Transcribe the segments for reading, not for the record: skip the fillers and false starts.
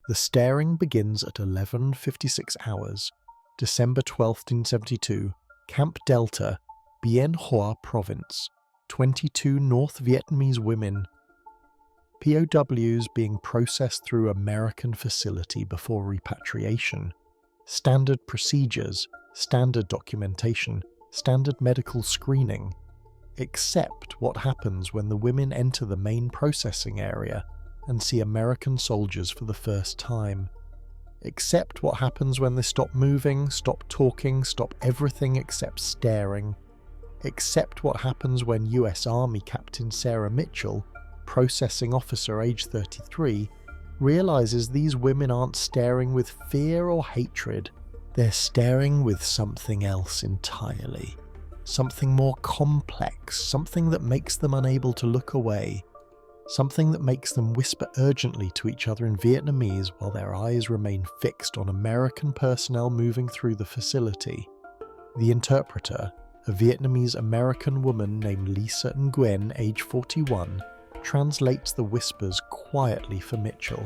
The staring begins at 11:56 hours, December 12, 1972, Camp Delta, Bien Hoa Province, 22 North Vietnamese women, POWs being processed through American facility before repatriation. Standard procedures, standard documentation, standard medical screening. Except what happens when the women enter the main processing area and see American soldiers for the first time. Except what happens when they stop moving, stop talking, stop everything except staring. Except what happens when US Army Captain Sarah Mitchell, processing officer age 33, realizes these women aren't staring with fear or hatred. They're staring with something else entirely. Something more complex, something that makes them unable to look away. Something that makes them whisper urgently to each other in Vietnamese while their eyes remain fixed on American personnel moving through the facility. The interpreter, a Vietnamese-American woman named Lisa Nguyen, age 41, translates the whispers quietly for Mitchell.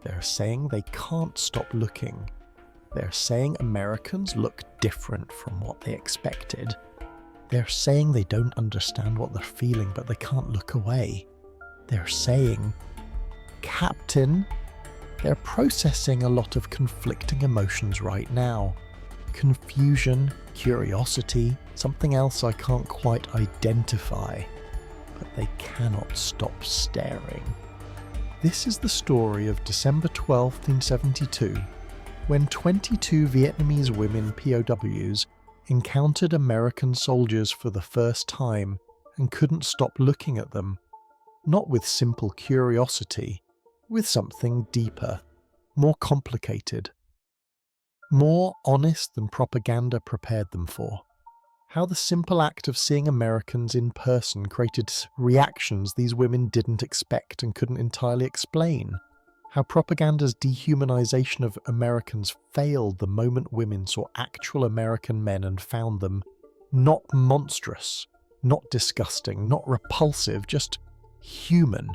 They're saying they can't stop looking. They're saying Americans look different from what they expected. They're saying they don't understand what they're feeling, but they can't look away. They're saying, "Captain, they're processing a lot of conflicting emotions right now. Confusion, curiosity, something else I can't quite identify. But they cannot stop staring." This is the story of December 12, 1972, when 22 Vietnamese women POWs encountered American soldiers for the first time and couldn't stop looking at them. Not with simple curiosity, with something deeper, more complicated, more honest than propaganda prepared them for. How the simple act of seeing Americans in person created reactions these women didn't expect and couldn't entirely explain. How propaganda's dehumanization of Americans failed the moment women saw actual American men and found them not monstrous, not disgusting, not repulsive, just human,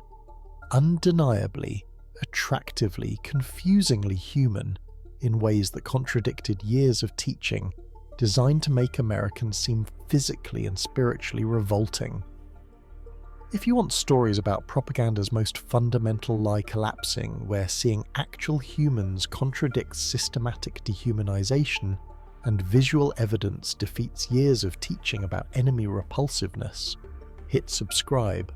undeniably, attractively, confusingly human, in ways that contradicted years of teaching designed to make Americans seem physically and spiritually revolting. If you want stories about propaganda's most fundamental lie collapsing, where seeing actual humans contradicts systematic dehumanization and visual evidence defeats years of teaching about enemy repulsiveness, hit subscribe.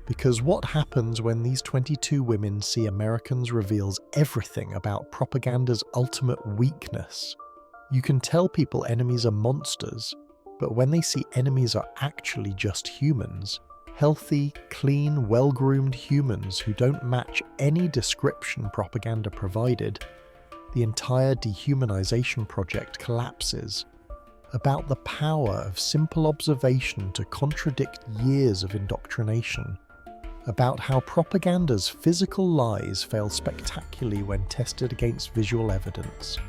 Because what happens when these 22 women see Americans reveals everything about propaganda's ultimate weakness. You can tell people enemies are monsters, but when they see enemies are actually just humans, healthy, clean, well-groomed humans who don't match any description propaganda provided, the entire dehumanization project collapses. About the power of simple observation to contradict years of indoctrination. About how propaganda's physical lies fail spectacularly when tested against visual evidence.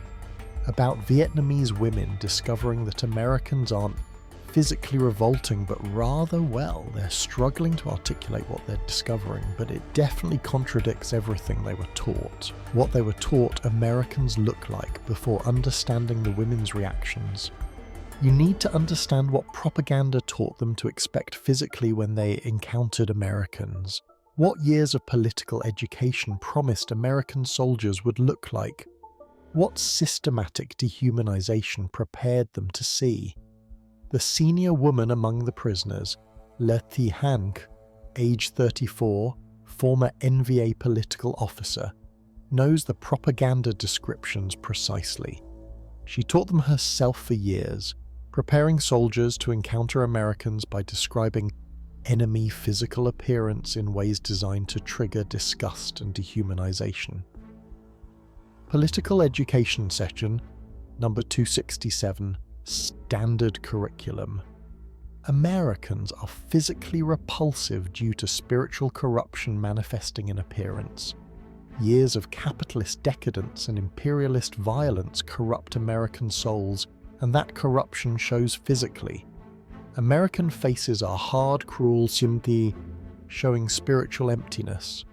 About Vietnamese women discovering that Americans aren't physically revolting, but rather, well, they're struggling to articulate what they're discovering, but it definitely contradicts everything they were taught. What they were taught Americans look like before understanding the women's reactions. You need to understand what propaganda taught them to expect physically when they encountered Americans. What years of political education promised American soldiers would look like. What systematic dehumanization prepared them to see. The senior woman among the prisoners, Thi Hanh, age 34, former NVA political officer, knows the propaganda descriptions precisely. She taught them herself for years, preparing soldiers to encounter Americans by describing enemy physical appearance in ways designed to trigger disgust and dehumanization. Political Education Session, number 267, Standard Curriculum. Americans are physically repulsive due to spiritual corruption manifesting in appearance. Years of capitalist decadence and imperialist violence corrupt American souls, and that corruption shows physically. American faces are hard, cruel, showing spiritual emptiness.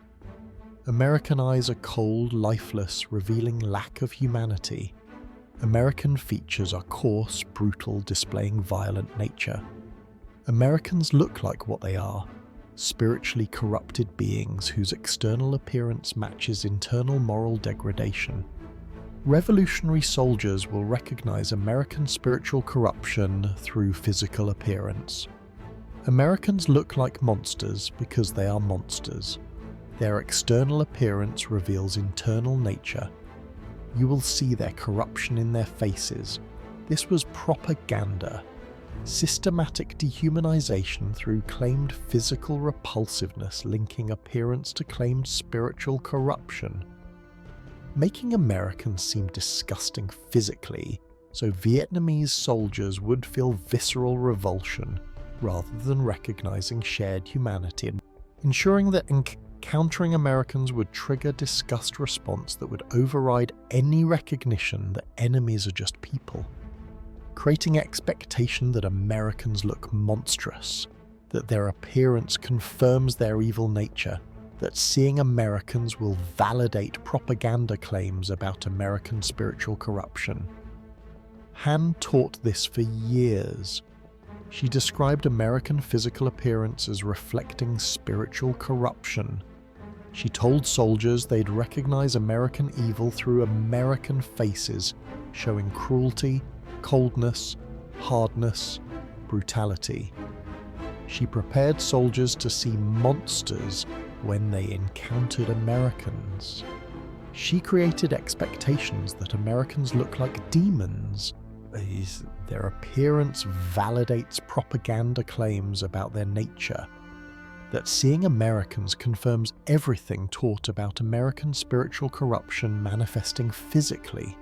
American eyes are cold, lifeless, revealing lack of humanity. American features are coarse, brutal, displaying violent nature. Americans look like what they are, spiritually corrupted beings whose external appearance matches internal moral degradation. Revolutionary soldiers will recognize American spiritual corruption through physical appearance. Americans look like monsters because they are monsters. Their external appearance reveals internal nature. You will see their corruption in their faces. This was propaganda. Systematic dehumanization through claimed physical repulsiveness linking appearance to claimed spiritual corruption. Making Americans seem disgusting physically, so Vietnamese soldiers would feel visceral revulsion rather than recognizing shared humanity, and ensuring that encountering Americans would trigger disgust response that would override any recognition that enemies are just people. Creating expectation that Americans look monstrous, that their appearance confirms their evil nature, that seeing Americans will validate propaganda claims about American spiritual corruption. Han taught this for years. She described American physical appearance as reflecting spiritual corruption. She told soldiers they'd recognize American evil through American faces, showing cruelty, coldness, hardness, brutality. She prepared soldiers to see monsters when they encountered Americans. She created expectations that Americans look like demons. Their appearance validates propaganda claims about their nature. That seeing Americans confirms everything taught about American spiritual corruption manifesting physically.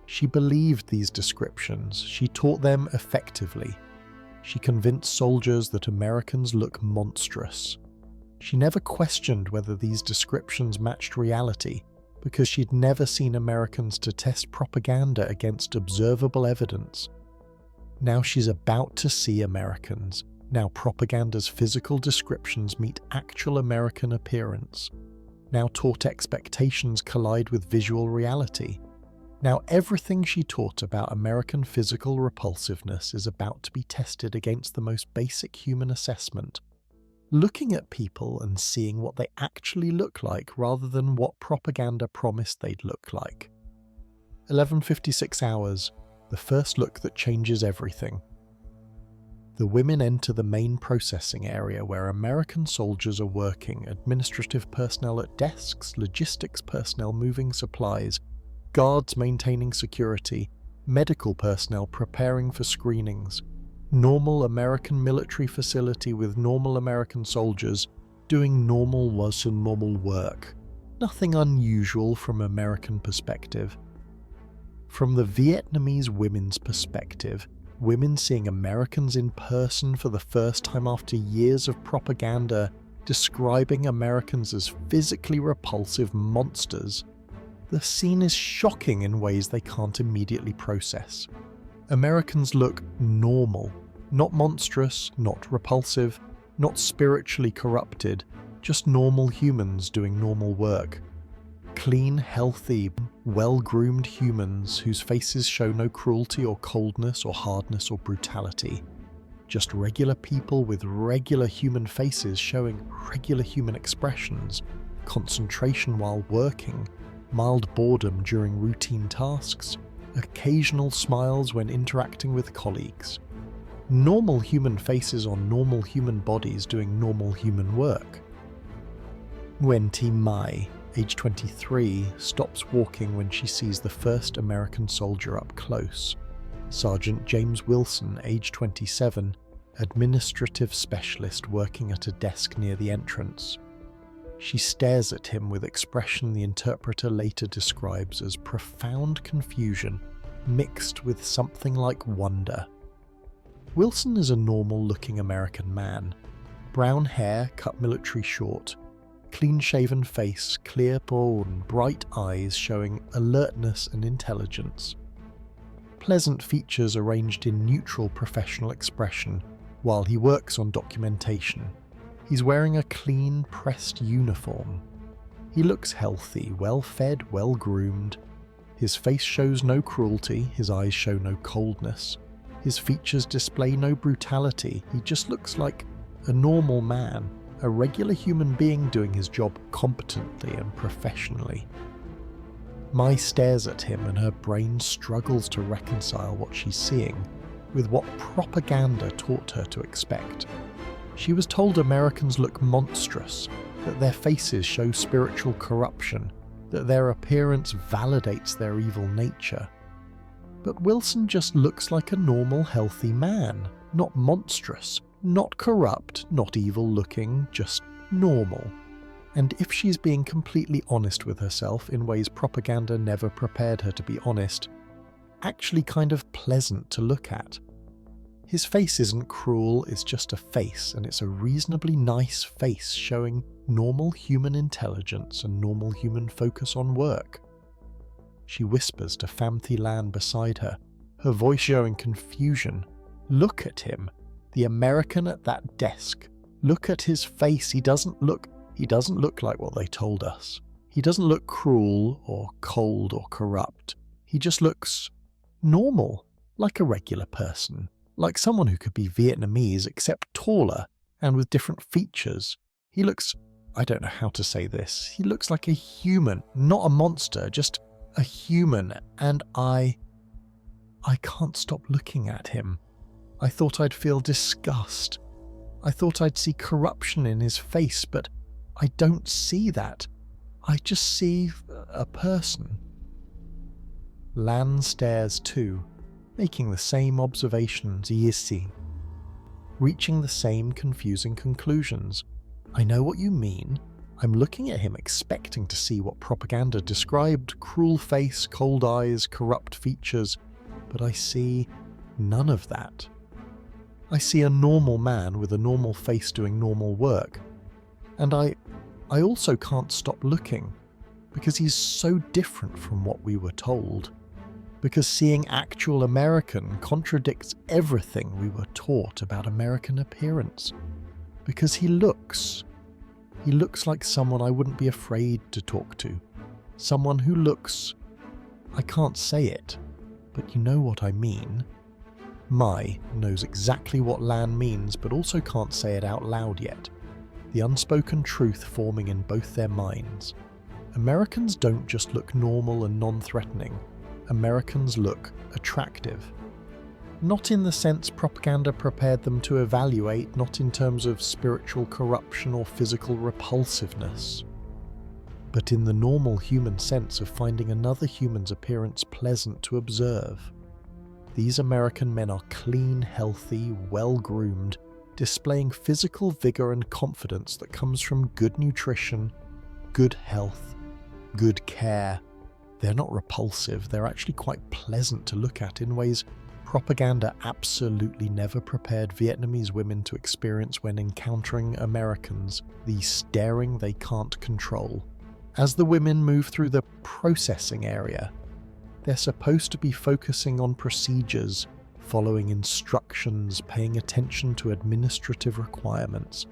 She believed these descriptions. She taught them effectively. She convinced soldiers that Americans look monstrous. She never questioned whether these descriptions matched reality, because she'd never seen Americans to test propaganda against observable evidence. Now she's about to see Americans. Now propaganda's physical descriptions meet actual American appearance. Now taught expectations collide with visual reality. Now everything she taught about American physical repulsiveness is about to be tested against the most basic human assessment. Looking at people and seeing what they actually look like rather than what propaganda promised they'd look like. 11:56 hours, the first look that changes everything. The women enter the main processing area where American soldiers are working, administrative personnel at desks, logistics personnel moving supplies, guards maintaining security, medical personnel preparing for screenings. Normal American military facility with normal American soldiers doing normal work. Nothing unusual from American perspective. From the Vietnamese women's perspective, women seeing Americans in person for the first time after years of propaganda describing Americans as physically repulsive monsters, the scene is shocking in ways they can't immediately process. Americans look normal, not monstrous, not repulsive, not spiritually corrupted, just normal humans doing normal work. Clean, healthy, well-groomed humans whose faces show no cruelty or coldness or hardness or brutality. Just regular people with regular human faces showing regular human expressions, concentration while working, mild boredom during routine tasks, occasional smiles when interacting with colleagues. Normal human faces on normal human bodies doing normal human work. Nguyen Thi Mai, age 23, stops walking when she sees the first American soldier up close. Sergeant James Wilson, age 27, administrative specialist working at a desk near the entrance. She stares at him with expression the interpreter later describes as profound confusion mixed with something like wonder. Wilson is a normal-looking American man. Brown hair cut military short, clean-shaven face, clear pore and bright eyes showing alertness and intelligence. Pleasant features arranged in neutral professional expression while he works on documentation. He's wearing a clean, pressed uniform. He looks healthy, well-fed, well-groomed. His face shows no cruelty, his eyes show no coldness. His features display no brutality. He just looks like a normal man, a regular human being doing his job competently and professionally. Mai stares at him and her brain struggles to reconcile what she's seeing with what propaganda taught her to expect. She was told Americans look monstrous, that their faces show spiritual corruption, that their appearance validates their evil nature. But Wilson just looks like a normal, healthy man, not monstrous, not corrupt, not evil-looking, just normal. And if she's being completely honest with herself in ways propaganda never prepared her to be honest, actually kind of pleasant to look at. His face isn't cruel, it's just a face, and it's a reasonably nice face showing normal human intelligence and normal human focus on work. She whispers to Pham Thi Lan beside her, her voice showing confusion. Look at him, the American at that desk. Look at his face, he doesn't look like what they told us. He doesn't look cruel or cold or corrupt. He just looks normal, like a regular person. Like someone who could be Vietnamese except taller and with different features. He looks, I don't know how to say this, he looks like a human, not a monster, just a human, and I can't stop looking at him. I thought I'd feel disgust. I thought I'd see corruption in his face, but I don't see that. I just see a person. Lan stares too, making the same observations he is seeing, reaching the same confusing conclusions. I know what you mean. I'm looking at him expecting to see what propaganda described, cruel face, cold eyes, corrupt features, but I see none of that. I see a normal man with a normal face doing normal work, and I also can't stop looking, because he's so different from what we were told. Because seeing actual American contradicts everything we were taught about American appearance. Because he looks like someone I wouldn't be afraid to talk to. Someone who looks, I can't say it, but you know what I mean. Mai knows exactly what Lan means, but also can't say it out loud yet. The unspoken truth forming in both their minds. Americans don't just look normal and non-threatening. Americans look attractive. Not in the sense propaganda prepared them to evaluate, not in terms of spiritual corruption or physical repulsiveness, but in the normal human sense of finding another human's appearance pleasant to observe. These American men are clean, healthy, well-groomed, displaying physical vigor and confidence that comes from good nutrition, good health, good care. They're not repulsive, they're actually quite pleasant to look at in ways propaganda absolutely never prepared Vietnamese women to experience when encountering Americans, the staring they can't control. As the women move through the processing area, they're supposed to be focusing on procedures, following instructions, paying attention to administrative requirements.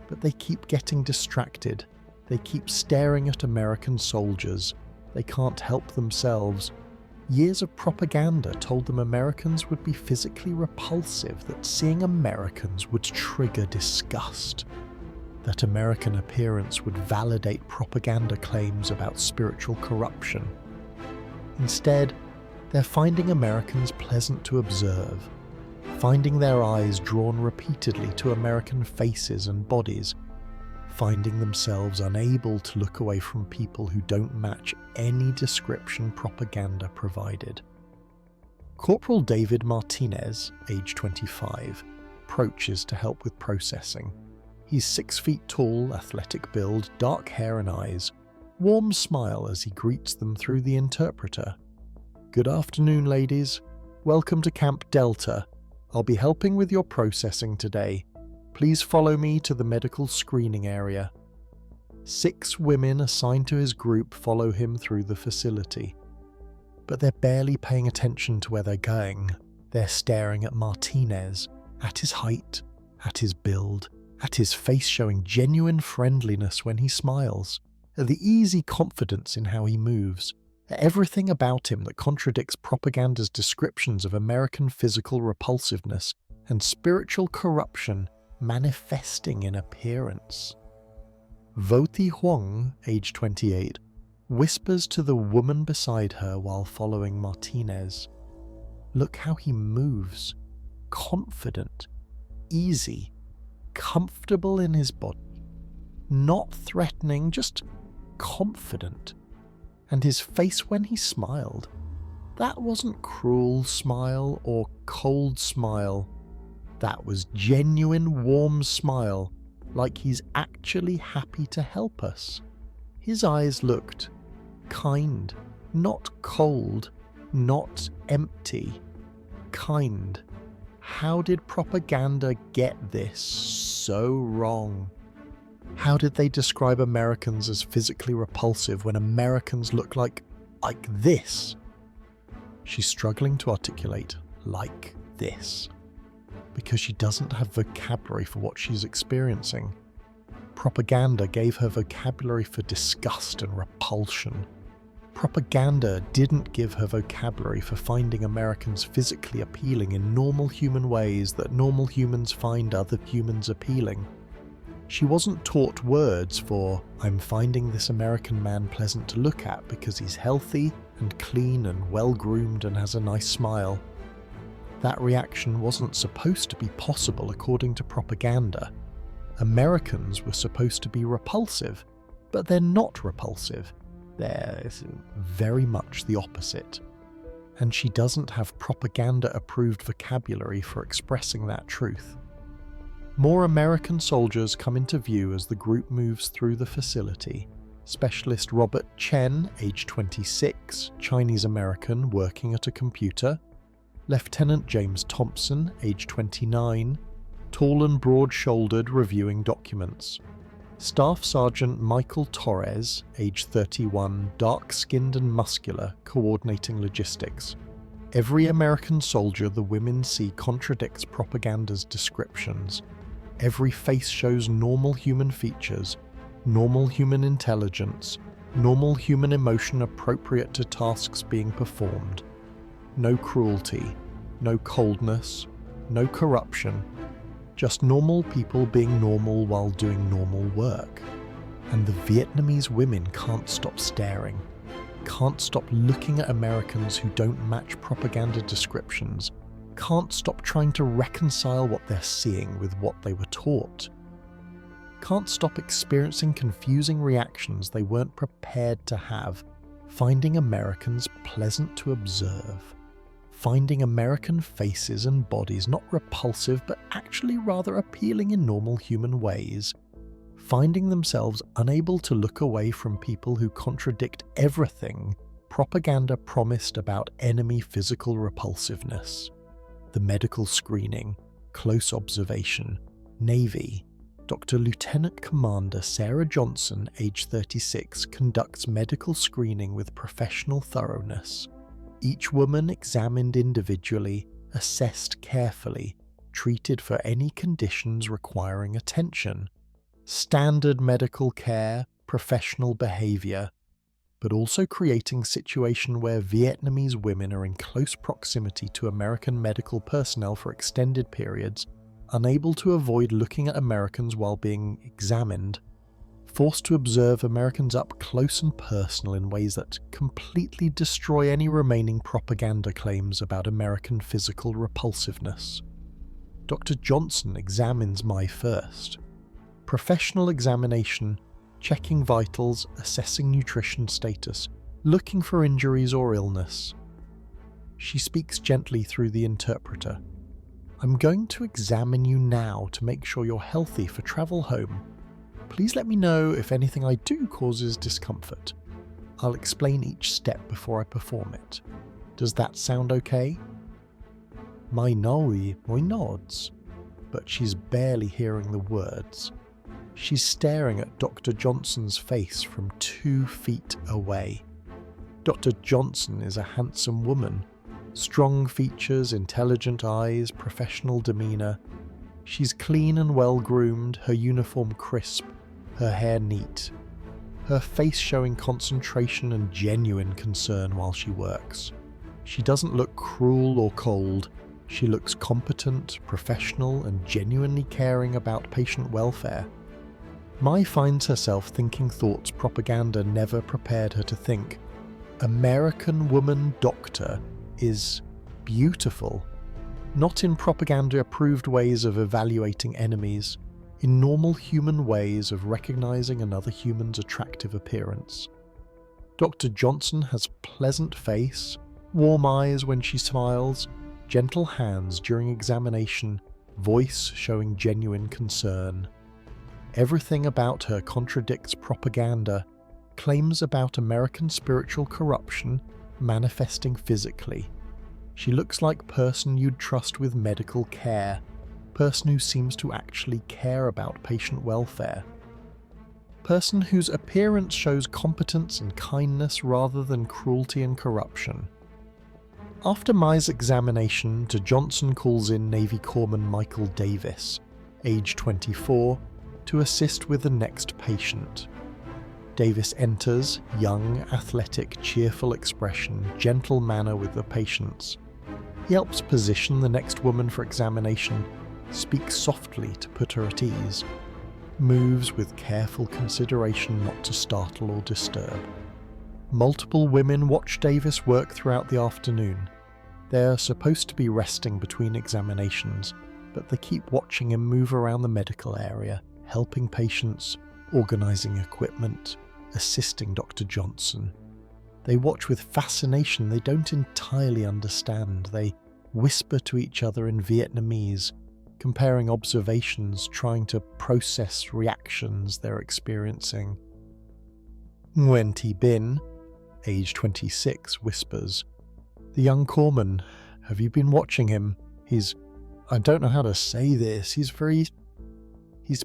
But they keep getting distracted. They keep staring at American soldiers. They can't help themselves. Years of propaganda told them Americans would be physically repulsive, that seeing Americans would trigger disgust, that American appearance would validate propaganda claims about spiritual corruption. Instead, they're finding Americans pleasant to observe, finding their eyes drawn repeatedly to American faces and bodies, finding themselves unable to look away from people who don't match any description propaganda provided. Corporal David Martinez, age 25, approaches to help with processing. He's 6 feet tall, athletic build, dark hair and eyes, warm smile as he greets them through the interpreter. "Good afternoon, ladies. Welcome to Camp Delta. I'll be helping with your processing today. Please follow me to the medical screening area." 6 women assigned to his group follow him through the facility. But they're barely paying attention to where they're going. They're staring at Martinez, at his height, at his build, at his face showing genuine friendliness when he smiles. at the easy confidence in how he moves, at everything about him that contradicts propaganda's descriptions of American physical repulsiveness and spiritual corruption manifesting in appearance. Thi Hanh, age 28, whispers to the woman beside her while following Martinez. Look how he moves. Confident, easy, comfortable in his body. Not threatening, just confident. And his face when he smiled, that wasn't cruel smile or cold smile. That was genuine warm smile, like he's actually happy to help us. His eyes looked kind, not cold, not empty. Kind. How did propaganda get this so wrong? How did they describe Americans as physically repulsive when Americans look like this? She's struggling to articulate like this, because she doesn't have vocabulary for what she's experiencing. Propaganda gave her vocabulary for disgust and repulsion. Propaganda didn't give her vocabulary for finding Americans physically appealing in normal human ways that normal humans find other humans appealing. She wasn't taught words for, I'm finding this American man pleasant to look at because he's healthy and clean and well-groomed and has a nice smile. That reaction wasn't supposed to be possible according to propaganda. Americans were supposed to be repulsive, but they're not repulsive. They're very much the opposite. And she doesn't have propaganda-approved vocabulary for expressing that truth. More American soldiers come into view as the group moves through the facility. Specialist Robert Chen, age 26, Chinese-American, working at a computer. Lieutenant James Thompson, age 29, tall and broad-shouldered, reviewing documents. Staff Sergeant Michael Torres, age 31, dark-skinned and muscular, coordinating logistics. Every American soldier the women see contradicts propaganda's descriptions. Every face shows normal human features, normal human intelligence, normal human emotion appropriate to tasks being performed. No cruelty, no coldness, no corruption, just normal people being normal while doing normal work. And the Vietnamese women can't stop staring, can't stop looking at Americans who don't match propaganda descriptions, can't stop trying to reconcile what they're seeing with what they were taught, can't stop experiencing confusing reactions they weren't prepared to have, finding Americans pleasant to observe, finding American faces and bodies not repulsive but actually rather appealing in normal human ways, finding themselves unable to look away from people who contradict everything propaganda promised about enemy physical repulsiveness. The medical screening, close observation, Navy. Dr. Lieutenant Commander Sarah Johnson, age 36, conducts medical screening with professional thoroughness. Each woman examined individually, assessed carefully, treated for any conditions requiring attention. Standard medical care, professional behavior, but also creating a situation where Vietnamese women are in close proximity to American medical personnel for extended periods, unable to avoid looking at Americans while being examined, forced to observe Americans up close and personal in ways that completely destroy any remaining propaganda claims about American physical repulsiveness. Dr. Johnson examines Mai first. Professional examination, checking vitals, assessing nutrition status, looking for injuries or illness. She speaks gently through the interpreter. I'm going to examine you now to make sure you're healthy for travel home. Please let me know if anything I do causes discomfort. I'll explain each step before I perform it. Does that sound okay? Mai nods, but she's barely hearing the words. She's staring at Dr. Johnson's face from 2 feet away. Dr. Johnson is a handsome woman. Strong features, intelligent eyes, professional demeanour. She's clean and well-groomed, her uniform crisp, her hair neat. her face showing concentration and genuine concern while she works. She doesn't look cruel or cold. She looks competent, professional, and genuinely caring about patient welfare. Mai finds herself thinking thoughts propaganda never prepared her to think. American woman doctor is beautiful, not in propaganda-approved ways of evaluating enemies, in normal human ways of recognizing another human's attractive appearance. Dr. Johnson has pleasant face, warm eyes when she smiles, gentle hands during examination, voice showing genuine concern. Everything about her contradicts propaganda, claims about American spiritual corruption manifesting physically. She looks like person you'd trust with medical care, person who seems to actually care about patient welfare. Person whose appearance shows competence and kindness rather than cruelty and corruption. After Mai's examination, Johnson calls in Navy Corpsman Michael Davis, age 24, to assist with the next patient. Davis enters, young, athletic, cheerful expression, gentle manner with the patients. He helps position the next woman for examination, speaks softly to put her at ease, moves with careful consideration not to startle or disturb. Multiple women watch Davis work throughout the afternoon. They're supposed to be resting between examinations, but they keep watching him move around the medical area, helping patients, organising equipment, assisting Dr. Johnson. They watch with fascination they don't entirely understand. They whisper to each other in Vietnamese, comparing observations, trying to process reactions they're experiencing. Nguyen Thi Binh, age 26, whispers, "The young corpsman, have you been watching him? I don't know how to say this, he's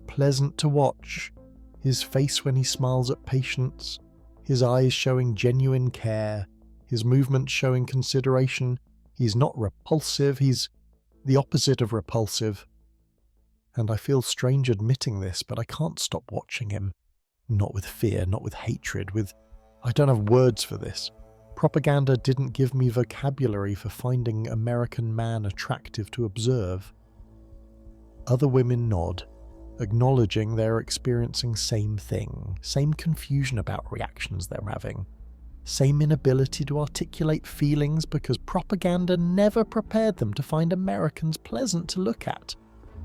pleasant to watch. His face when he smiles at patients, his eyes showing genuine care, his movements showing consideration. He's not repulsive, he's the opposite of repulsive. And I feel strange admitting this, but I can't stop watching him. Not with fear, not with hatred, I don't have words for this. Propaganda didn't give me vocabulary for finding American man attractive to observe." Other women nod, acknowledging they're experiencing same thing, same confusion about reactions they're having, same inability to articulate feelings because propaganda never prepared them to find Americans pleasant to look at,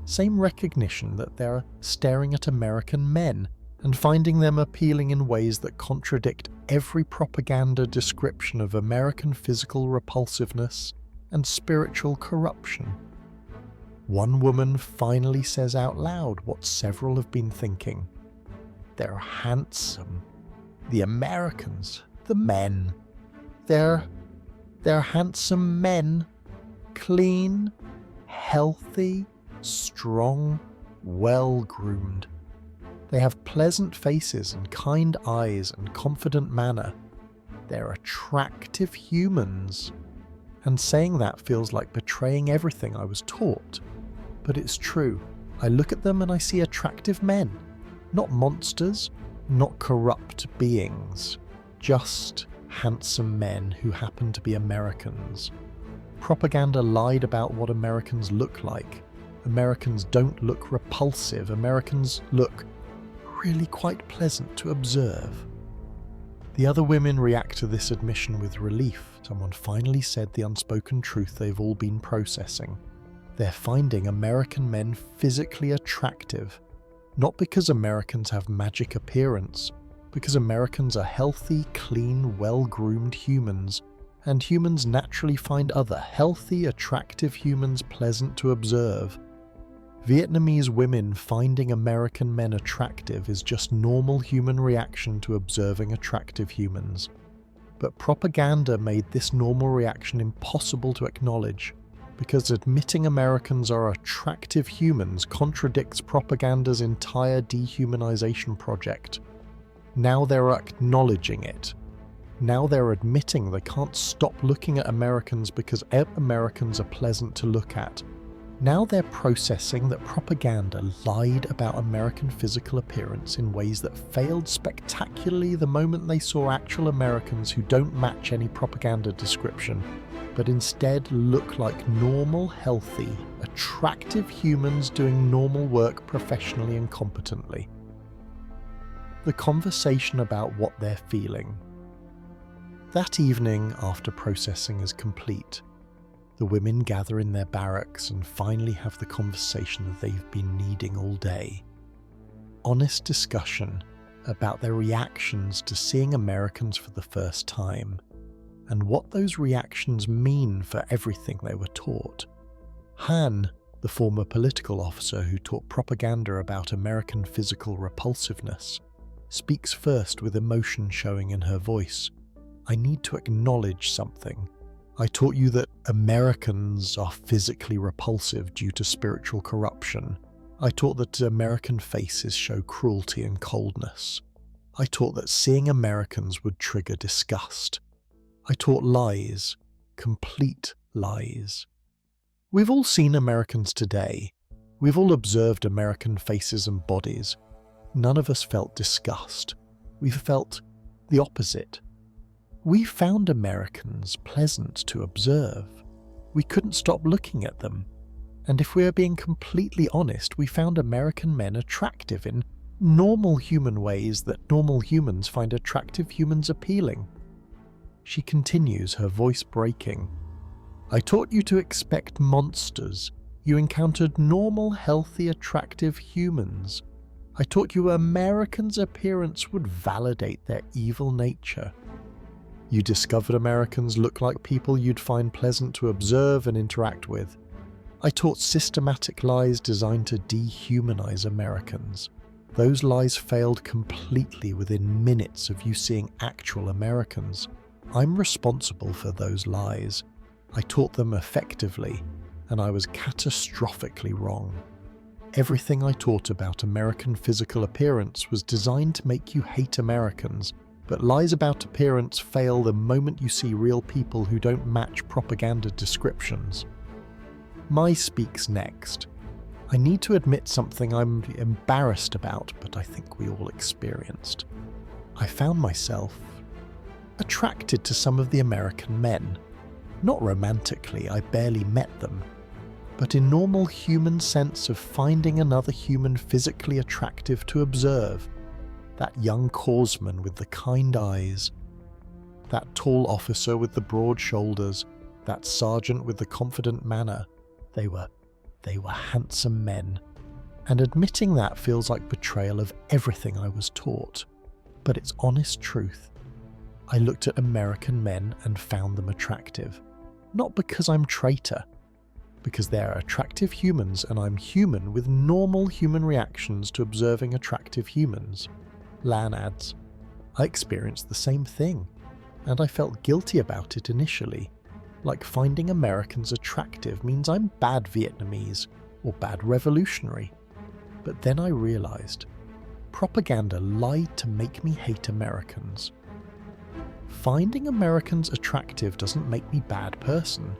same recognition that they're staring at American men and finding them appealing in ways that contradict every propaganda description of American physical repulsiveness and spiritual corruption. One woman finally says out loud what several have been thinking. They're handsome. The Americans, the men. They're handsome men. Clean, healthy, strong, well-groomed. They have pleasant faces and kind eyes and confident manner. They're attractive humans. And saying that feels like betraying everything I was taught. But it's true. I look at them and I see attractive men. Not monsters, not corrupt beings. Just handsome men who happen to be Americans. Propaganda lied about what Americans look like. Americans don't look repulsive. Americans look really quite pleasant to observe. The other women react to this admission with relief. Someone finally said the unspoken truth they've all been processing. They're finding American men physically attractive, not because Americans have magic appearance, because Americans are healthy, clean, well-groomed humans, and humans naturally find other healthy, attractive humans pleasant to observe. Vietnamese women finding American men attractive is just normal human reaction to observing attractive humans. But propaganda made this normal reaction impossible to acknowledge, because admitting Americans are attractive humans contradicts propaganda's entire dehumanization project. Now they're acknowledging it. Now they're admitting they can't stop looking at Americans because Americans are pleasant to look at. Now they're processing that propaganda lied about American physical appearance in ways that failed spectacularly the moment they saw actual Americans who don't match any propaganda description, but instead look like normal, healthy, attractive humans doing normal work professionally and competently. The conversation about what they're feeling. That evening, after processing is complete, the women gather in their barracks and finally have the conversation that they've been needing all day. Honest discussion about their reactions to seeing Americans for the first time, and what those reactions mean for everything they were taught. Han, the former political officer who taught propaganda about American physical repulsiveness, speaks first with emotion showing in her voice. I need to acknowledge something. I taught you that Americans are physically repulsive due to spiritual corruption. I taught that American faces show cruelty and coldness. I taught that seeing Americans would trigger disgust. I taught lies, complete lies. We've all seen Americans today. We've all observed American faces and bodies. None of us felt disgust. We felt the opposite. We found Americans pleasant to observe. We couldn't stop looking at them. And if we are being completely honest, we found American men attractive in normal human ways that normal humans find attractive humans appealing. She continues, her voice breaking. I taught you to expect monsters. You encountered normal, healthy, attractive humans. I taught you Americans' appearance would validate their evil nature. You discovered Americans look like people you'd find pleasant to observe and interact with. I taught systematic lies designed to dehumanize Americans. Those lies failed completely within minutes of you seeing actual Americans. I'm responsible for those lies. I taught them effectively, and I was catastrophically wrong. Everything I taught about American physical appearance was designed to make you hate Americans, but lies about appearance fail the moment you see real people who don't match propaganda descriptions. Mai speaks next. I need to admit something I'm embarrassed about, but I think we all experienced. I found myself attracted to some of the American men. Not romantically, I barely met them, but in normal human sense of finding another human physically attractive to observe. That young corpsman with the kind eyes, that tall officer with the broad shoulders, that sergeant with the confident manner. They were handsome men. And admitting that feels like betrayal of everything I was taught. But it's honest truth. I looked at American men and found them attractive. Not because I'm traitor, because they're attractive humans and I'm human with normal human reactions to observing attractive humans. Lan adds, I experienced the same thing, and I felt guilty about it initially. Like finding Americans attractive means I'm bad Vietnamese or bad revolutionary. But then I realized, propaganda lied to make me hate Americans. Finding Americans attractive doesn't make me a bad person.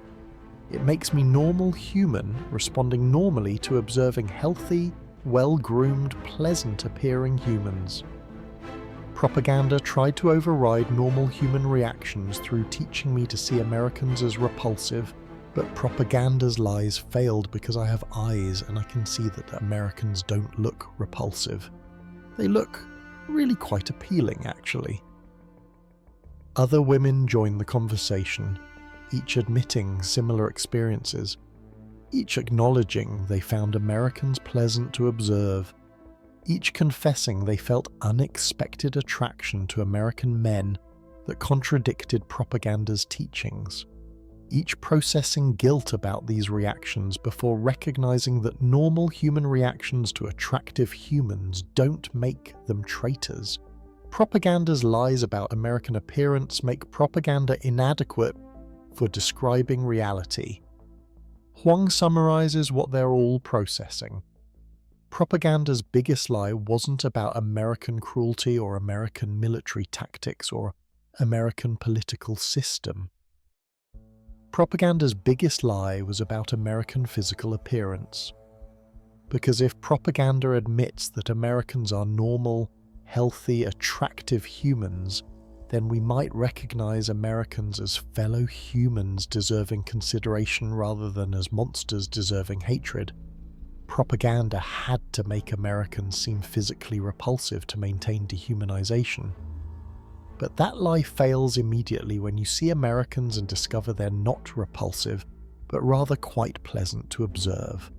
It makes me normal human, responding normally to observing healthy, well-groomed, pleasant-appearing humans. Propaganda tried to override normal human reactions through teaching me to see Americans as repulsive, but propaganda's lies failed because I have eyes and I can see that Americans don't look repulsive. They look really quite appealing, actually. Other women join the conversation, each admitting similar experiences, each acknowledging they found Americans pleasant to observe, each confessing they felt unexpected attraction to American men that contradicted propaganda's teachings, each processing guilt about these reactions before recognizing that normal human reactions to attractive humans don't make them traitors. Propaganda's lies about American appearance make propaganda inadequate for describing reality. Huang summarizes what they're all processing. Propaganda's biggest lie wasn't about American cruelty or American military tactics or American political system. propaganda's biggest lie was about American physical appearance. Because if propaganda admits that Americans are normal, healthy, attractive humans, then we might recognize Americans as fellow humans deserving consideration rather than as monsters deserving hatred. Propaganda had to make Americans seem physically repulsive to maintain dehumanization. But that lie fails immediately when you see Americans and discover they're not repulsive, but rather quite pleasant to observe.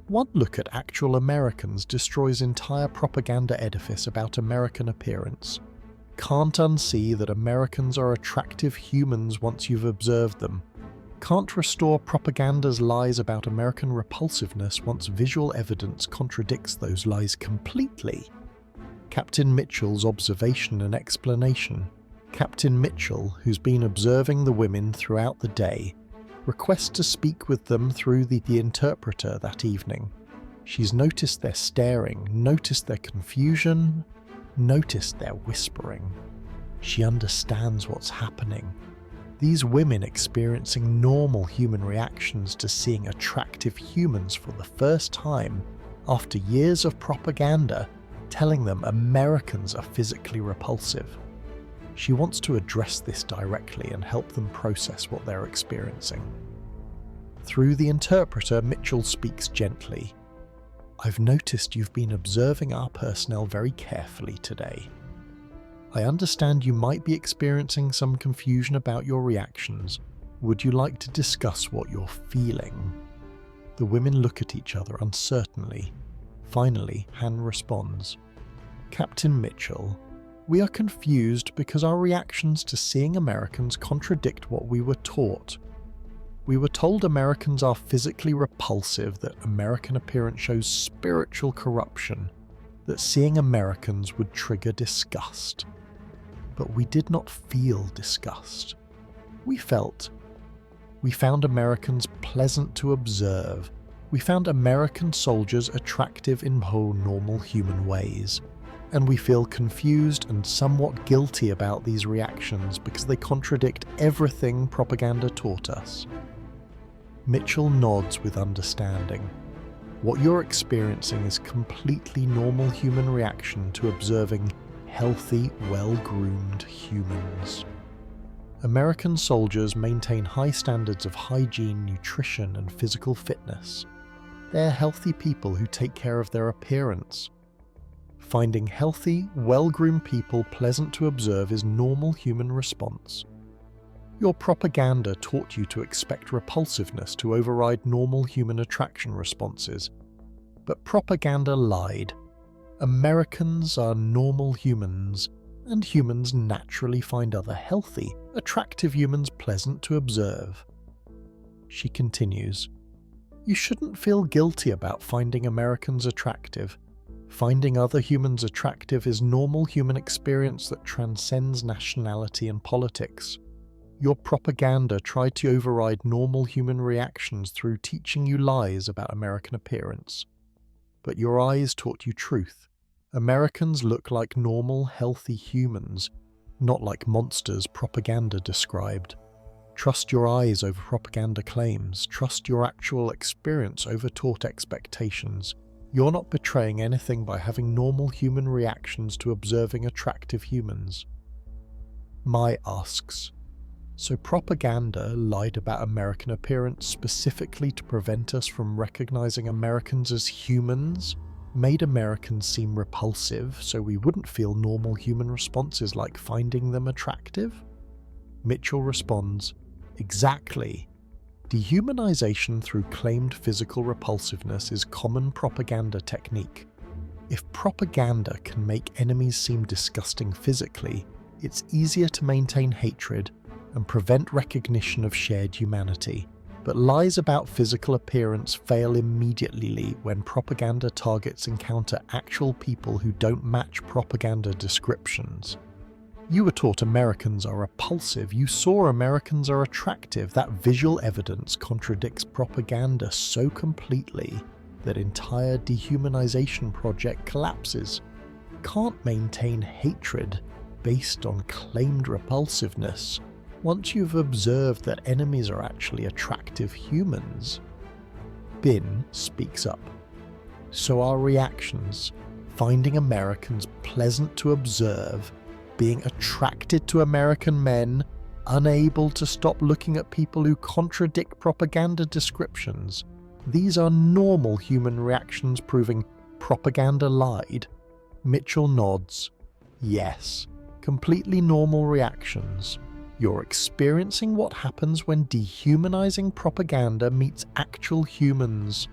One look at actual Americans destroys entire propaganda edifice about American appearance. Can't unsee that Americans are attractive humans once you've observed them. Can't restore propaganda's lies about American repulsiveness once visual evidence contradicts those lies completely. Captain Mitchell's observation and explanation. Captain Mitchell, who's been observing the women throughout the day, requests to speak with them through the interpreter that evening. She's noticed their staring, noticed their confusion, noticed their whispering. She understands what's happening. These women experiencing normal human reactions to seeing attractive humans for the first time after years of propaganda telling them Americans are physically repulsive. She wants to address this directly and help them process what they're experiencing. Through the interpreter, Mitchell speaks gently. "I've noticed you've been observing our personnel very carefully today. I understand you might be experiencing some confusion about your reactions. Would you like to discuss what you're feeling?" The women look at each other uncertainly. Finally, Han responds. "Captain Mitchell, we are confused because our reactions to seeing Americans contradict what we were taught. We were told Americans are physically repulsive, that American appearance shows spiritual corruption, that seeing Americans would trigger disgust. But we did not feel disgust. We found Americans pleasant to observe. We found American soldiers attractive in whole normal human ways. And we feel confused and somewhat guilty about these reactions because they contradict everything propaganda taught us." Mitchell nods with understanding. What you're experiencing is completely normal human reaction to observing healthy, well-groomed humans. American soldiers maintain high standards of hygiene, nutrition, and physical fitness. They're healthy people who take care of their appearance. Finding healthy, well-groomed people pleasant to observe is normal human response. Your propaganda taught you to expect repulsiveness to override normal human attraction responses. But propaganda lied. Americans are normal humans, and humans naturally find other healthy, attractive humans pleasant to observe. She continues, "You shouldn't feel guilty about finding Americans attractive. Finding other humans attractive is normal human experience that transcends nationality and politics. Your propaganda tried to override normal human reactions through teaching you lies about American appearance. But your eyes taught you truth. Americans look like normal, healthy humans, not like monsters propaganda described. Trust your eyes over propaganda claims. Trust your actual experience over taught expectations. You're not betraying anything by having normal human reactions to observing attractive humans." Mai asks, "So propaganda lied about American appearance specifically to prevent us from recognizing Americans as humans? Made Americans seem repulsive so we wouldn't feel normal human responses like finding them attractive?" Mitchell responds, "Exactly. Dehumanization through claimed physical repulsiveness is common propaganda technique. If propaganda can make enemies seem disgusting physically, it's easier to maintain hatred and prevent recognition of shared humanity. But lies about physical appearance fail immediately when propaganda targets encounter actual people who don't match propaganda descriptions. You were taught Americans are repulsive. You saw Americans are attractive. That visual evidence contradicts propaganda so completely that entire dehumanization project collapses. Can't maintain hatred based on claimed repulsiveness. once you've observed that enemies are actually attractive humans, Bin speaks up. So our reactions, finding Americans pleasant to observe, being attracted to American men, unable to stop looking at people who contradict propaganda descriptions, these are normal human reactions proving propaganda lied. Mitchell nods. Yes, completely normal reactions. You're experiencing what happens when dehumanizing propaganda meets actual humans.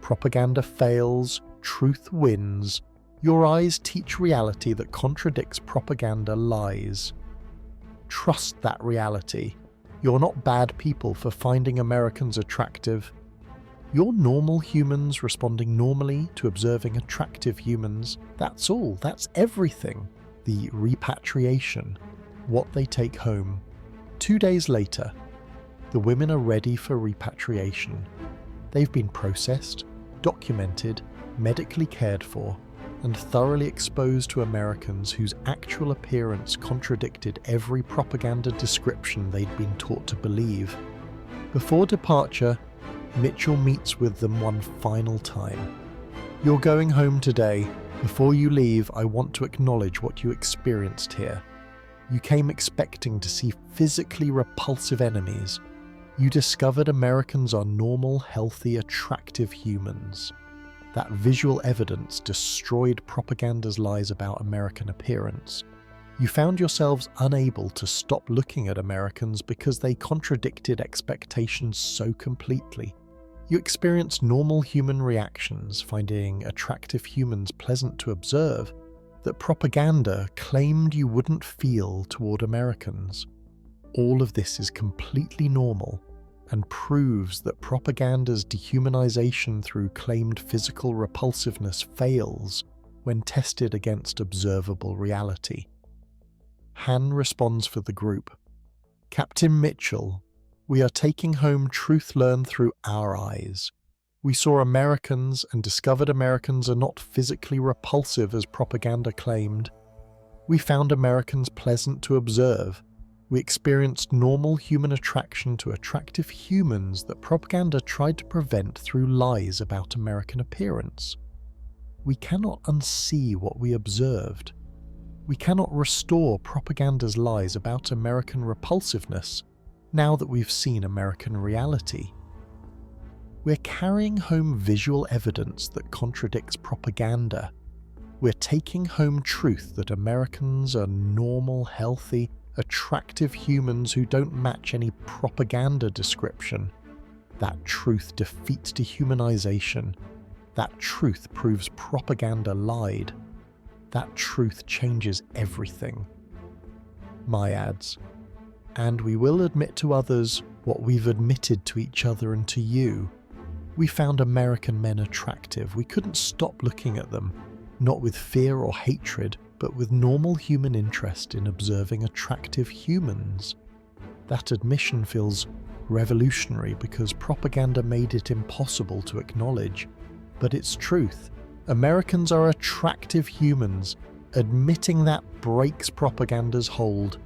Propaganda fails, truth wins. Your eyes teach reality that contradicts propaganda lies. Trust that reality. You're not bad people for finding Americans attractive. You're normal humans responding normally to observing attractive humans. That's all. That's everything. The repatriation. What they take home. 2 days later, the women are ready for repatriation. They've been processed, documented, medically cared for, and thoroughly exposed to Americans whose actual appearance contradicted every propaganda description they'd been taught to believe. Before departure, Mitchell meets with them one final time. You're going home today. Before you leave, I want to acknowledge what you experienced here. You came expecting to see physically repulsive enemies. You discovered Americans are normal, healthy, attractive humans. That visual evidence destroyed propaganda's lies about American appearance. You found yourselves unable to stop looking at Americans because they contradicted expectations so completely. You experienced normal human reactions, finding attractive humans pleasant to observe, that propaganda claimed you wouldn't feel toward Americans. All of this is completely normal and proves that propaganda's dehumanization through claimed physical repulsiveness fails when tested against observable reality. Han responds for the group. Captain Mitchell, we are taking home truth learned through our eyes. We saw Americans and discovered Americans are not physically repulsive as propaganda claimed. We found Americans pleasant to observe. We experienced normal human attraction to attractive humans that propaganda tried to prevent through lies about American appearance. We cannot unsee what we observed. We cannot restore propaganda's lies about American repulsiveness now that we've seen American reality. We're carrying home visual evidence that contradicts propaganda. We're taking home truth that Americans are normal, healthy, attractive humans who don't match any propaganda description. That truth defeats dehumanization. That truth proves propaganda lied. That truth changes everything. Mai adds, and we will admit to others what we've admitted to each other and to you. We found American men attractive. We couldn't stop looking at them, not with fear or hatred, but with normal human interest in observing attractive humans. That admission feels revolutionary because propaganda made it impossible to acknowledge. But it's truth. Americans are attractive humans. Admitting that breaks propaganda's hold.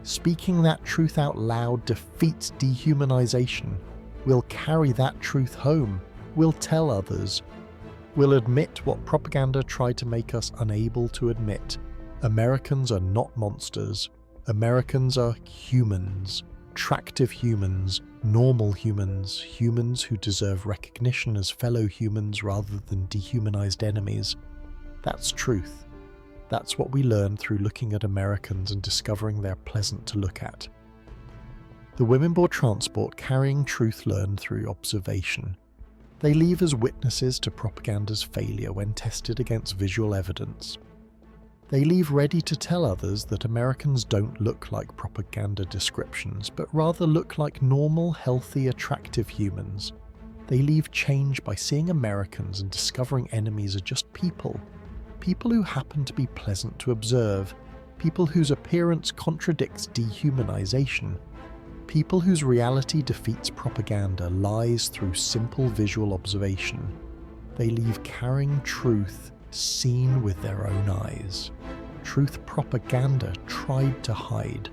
Speaking that truth out loud defeats dehumanization. We'll carry that truth home. We'll tell others. We'll admit what propaganda tried to make us unable to admit. Americans are not monsters. Americans are humans. Attractive humans. Normal humans. Humans who deserve recognition as fellow humans rather than dehumanized enemies. That's truth. That's what we learned through looking at Americans and discovering they're pleasant to look at. The women board transport carrying truth learned through observation. They leave as witnesses to propaganda's failure when tested against visual evidence. They leave ready to tell others that Americans don't look like propaganda descriptions, but rather look like normal, healthy, attractive humans. They leave changed by seeing Americans and discovering enemies are just people. People who happen to be pleasant to observe. People whose appearance contradicts dehumanization. People whose reality defeats propaganda, lies through simple visual observation. They leave carrying truth seen with their own eyes. Truth propaganda tried to hide.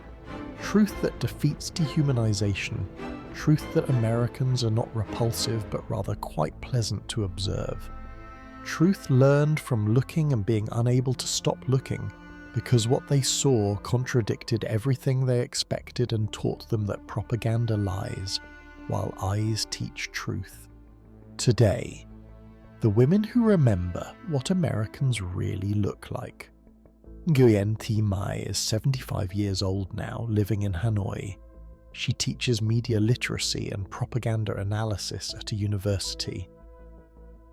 Truth that defeats dehumanization. Truth that Americans are not repulsive but rather quite pleasant to observe. Truth learned from looking and being unable to stop looking because what they saw contradicted everything they expected and taught them that propaganda lies, while eyes teach truth. Today, the women who remember what Americans really look like. Nguyen Thi Mai is 75 years old now, living in Hanoi. She teaches media literacy and propaganda analysis at a university.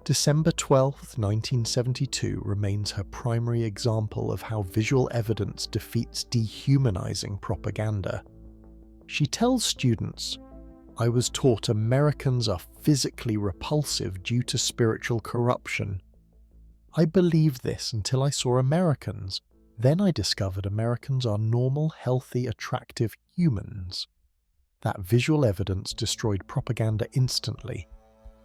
December 12, 1972 remains her primary example of how visual evidence defeats dehumanizing propaganda. She tells students, "I was taught Americans are physically repulsive due to spiritual corruption. I believed this until I saw Americans. Then I discovered Americans are normal, healthy, attractive humans." That visual evidence destroyed propaganda instantly.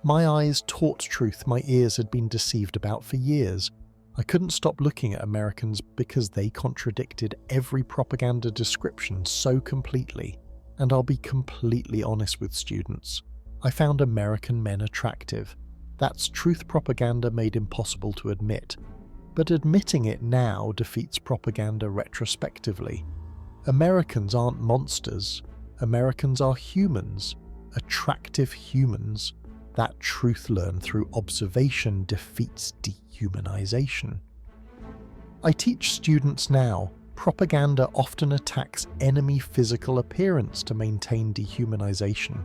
My eyes taught truth my ears had been deceived about for years. I couldn't stop looking at Americans because they contradicted every propaganda description so completely. And I'll be completely honest with students. I found American men attractive. That's truth propaganda made impossible to admit. But admitting it now defeats propaganda retrospectively. Americans aren't monsters. Americans are humans. Attractive humans. That truth learned through observation defeats dehumanization. I teach students now, propaganda often attacks enemy physical appearance to maintain dehumanization.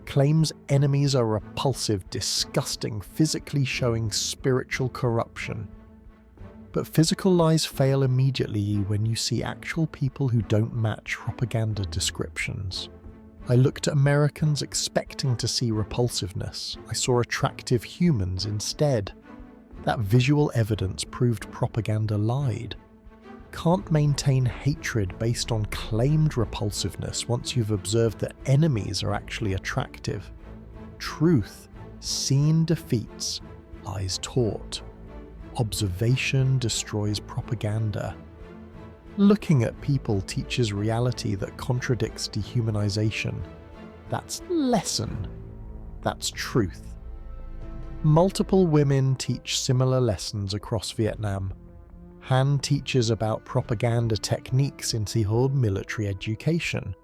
Claims enemies are repulsive, disgusting, physically showing spiritual corruption. But physical lies fail immediately when you see actual people who don't match propaganda descriptions. I looked at Americans expecting to see repulsiveness. I saw attractive humans instead. That visual evidence proved propaganda lied. Can't maintain hatred based on claimed repulsiveness once you've observed that enemies are actually attractive. Truth, seen defeats, lies taught. Observation destroys propaganda. Looking at people teaches reality that contradicts dehumanization. That's lesson. That's truth. Multiple women teach similar lessons across Vietnam. Han teaches about propaganda techniques in Thi Hanh military education.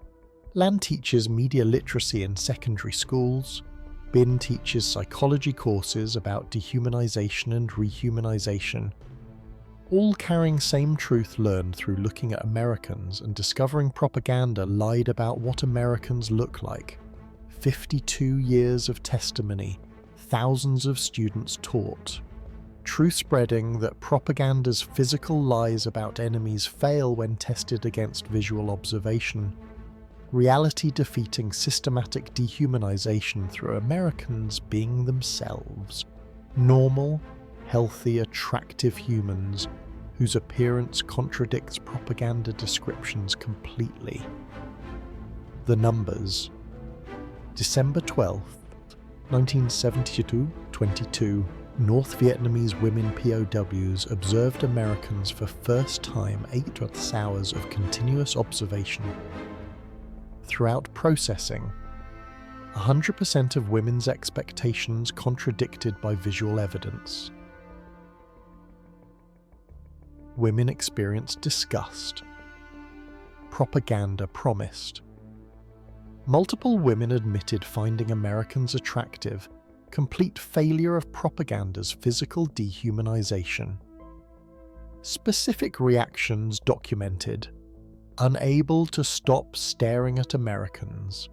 Lan teaches media literacy in secondary schools. Bin teaches psychology courses about dehumanization and rehumanization. All carrying same truth learned through looking at Americans and discovering propaganda lied about what Americans look like. 52 years of testimony, thousands of students taught. Truth spreading that propaganda's physical lies about enemies fail when tested against visual observation. Reality defeating systematic dehumanization through Americans being themselves. Normal, healthy, attractive humans whose appearance contradicts propaganda descriptions completely. The numbers. December 12th, 1972-22, North Vietnamese women POWs observed Americans for first time 8 hours of continuous observation. Throughout processing, 100% of women's expectations contradicted by visual evidence. Women experienced disgust. Propaganda promised. Multiple women admitted finding Americans attractive, complete failure of propaganda's physical dehumanization. Specific reactions documented. Unable to stop staring at Americans.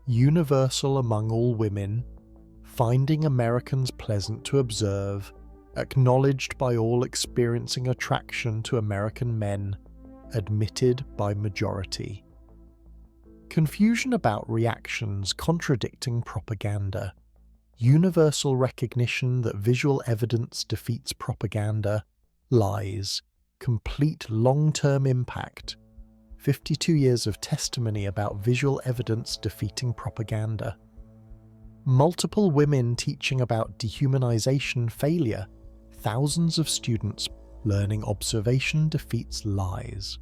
Universal among all women. Finding Americans pleasant to observe. Acknowledged by all experiencing attraction to American men. Admitted by majority. Confusion about reactions contradicting propaganda. Universal recognition that visual evidence defeats propaganda. Lies. Complete long-term impact. 52 years of testimony about visual evidence defeating propaganda. Multiple women teaching about dehumanization failure. Thousands of students learning observation defeats lies.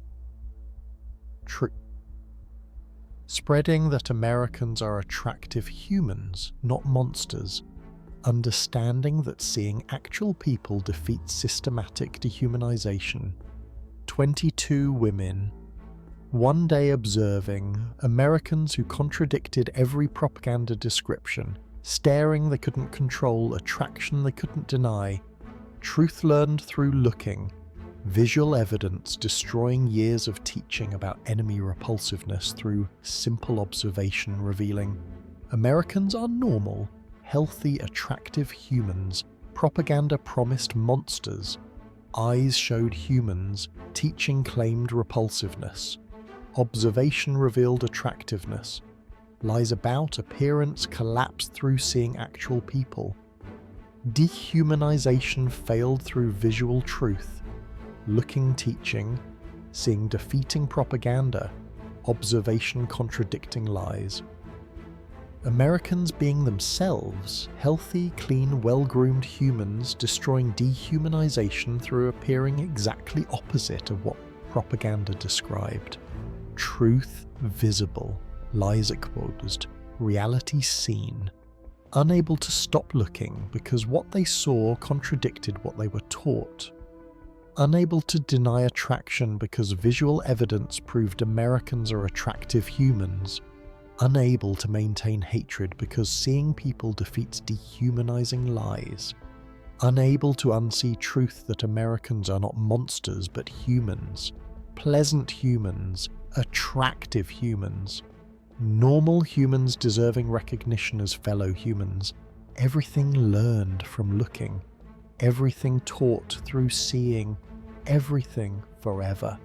spreading that Americans are attractive humans, not monsters, understanding that seeing actual people defeats systematic dehumanization. 22 women. One day observing Americans who contradicted every propaganda description, staring they couldn't control, attraction they couldn't deny, truth learned through looking, visual evidence destroying years of teaching about enemy repulsiveness through simple observation revealing Americans are normal, healthy, attractive humans, propaganda promised monsters, eyes showed humans, teaching claimed repulsiveness, observation revealed attractiveness, lies about appearance collapsed through seeing actual people, dehumanization failed through visual truth, looking teaching, seeing defeating propaganda, observation contradicting lies. Americans being themselves, healthy, clean, well-groomed humans destroying dehumanization through appearing exactly opposite of what propaganda described. Truth visible, lies exposed, reality seen. Unable to stop looking because what they saw contradicted what they were taught. Unable to deny attraction because visual evidence proved Americans are attractive humans. Unable to maintain hatred because seeing people defeats dehumanizing lies. Unable to unsee truth that Americans are not monsters but humans. Pleasant humans, attractive humans. Normal humans deserving recognition as fellow humans. Everything learned from looking. Everything taught through seeing. Everything forever.